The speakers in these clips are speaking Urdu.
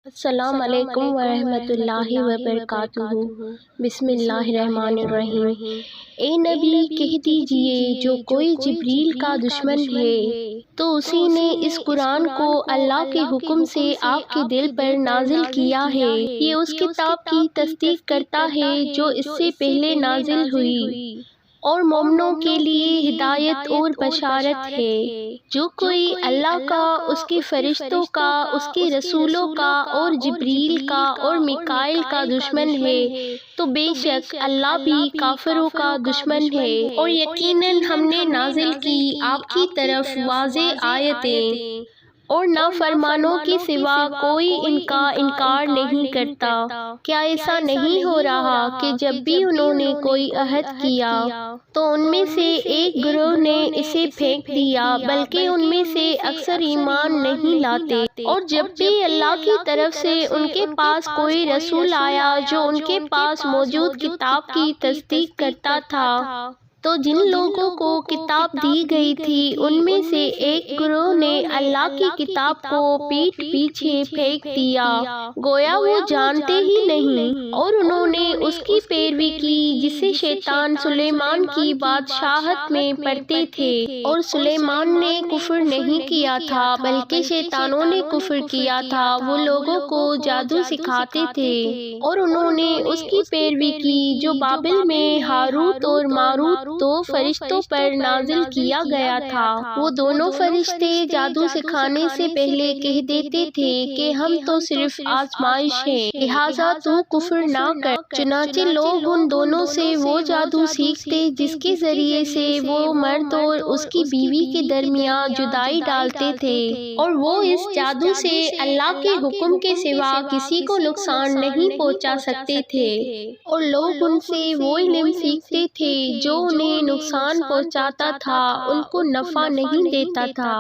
السلام علیکم ورحمۃ اللہ وبرکاتہ۔ بسم اللہ الرحمن الرحیم۔ اے نبی کہہ دیجئے جو کوئی جبریل کا دشمن ہے تو اسی نے اس قرآن کو اللہ کے حکم سے آپ کے دل پر نازل کیا ہے۔ یہ اس کتاب کی تصدیق کرتا ہے جو اس سے پہلے نازل ہوئی اور مومنوں کے لیے ہدایت اور بشارت ہے۔ جو کوئی اللہ کا، اس کے فرشتوں کا، اس کے رسولوں کا اور جبریل کا اور میکائیل کا دشمن ہے تو بے شک اللہ بھی کافروں کا دشمن ہے۔ اور یقیناً ہم نے نازل کی آپ کی طرف واضح آیتیں اور نافرمانوں کے سوا کوئی ان کا انکار نہیں کرتا۔ کیا ایسا نہیں ہو رہا کہ جب بھی انہوں نے کوئی عہد کیا تو ان میں سے ایک گروہ نے اسے پھینک دیا بلکہ ان میں سے اکثر ایمان نہیں لاتے۔ اور جب بھی اللہ کی طرف سے ان کے پاس کوئی رسول آیا جو ان کے پاس موجود کتاب کی تصدیق کرتا تھا تو جن لوگوں کو کتاب دی گئی تھی ان میں سے ایک گروہ نے اللہ کی کتاب کو پیٹھ پیچھے پھینک دیا گویا وہ جانتے ہی نہیں، اور انہوں نے اس کی پیروی کی جسے شیطان سلیمان کی بادشاہت میں پڑھتے تھے۔ اور سلیمان نے کفر نہیں کیا تھا بلکہ شیطانوں نے کفر کیا تھا، وہ لوگوں کو جادو سکھاتے تھے۔ اور انہوں نے اس کی پیروی کی جو بابل میں ہاروت اور ماروت دو فرشتوں پر نازل کیا گیا تھا۔ وہ دونوں فرشتے جادو سکھانے سے پہلے کہہ دیتے تھے کہ ہم تو صرف آزمائش ہیں، لہٰذا تو کفر نہ کر۔ چنانچہ لوگ ان دونوں سے وہ جادو سیکھتے جس کے ذریعے سے وہ مرد اور اس کی بیوی کے درمیان جدائی ڈالتے تھے، اور وہ اس جادو سے اللہ کے حکم کے سوا کسی کو نقصان نہیں پہنچا سکتے تھے۔ اور لوگ ان سے وہ علم سیکھتے تھے جو انہیں نقصان پہنچاتا تھا، ان کو نفع نہیں دیتا تھا،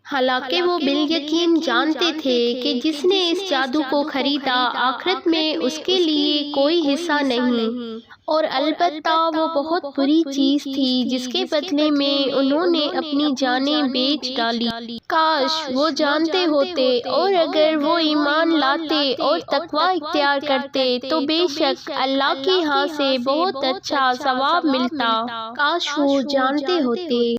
حالانکہ وہ بالیقین جانتے تھے کہ جس نے اس جادو کو خریدا آخرت میں اس کے لیے کوئی حصہ نہیں، اور البتہ وہ بہت بری چیز تھی جس کے بدلے میں انہوں نے اپنی جانیں بیچ ڈالی۔ کاش وہ جانتے ہوتے، اور اگر وہ ایمان لاتے اور تقوی اختیار کرتے تو بے شک اللہ کے ہاں سے بہت اچھا ثواب ملتا۔ کاش وہ جانتے ہوتے۔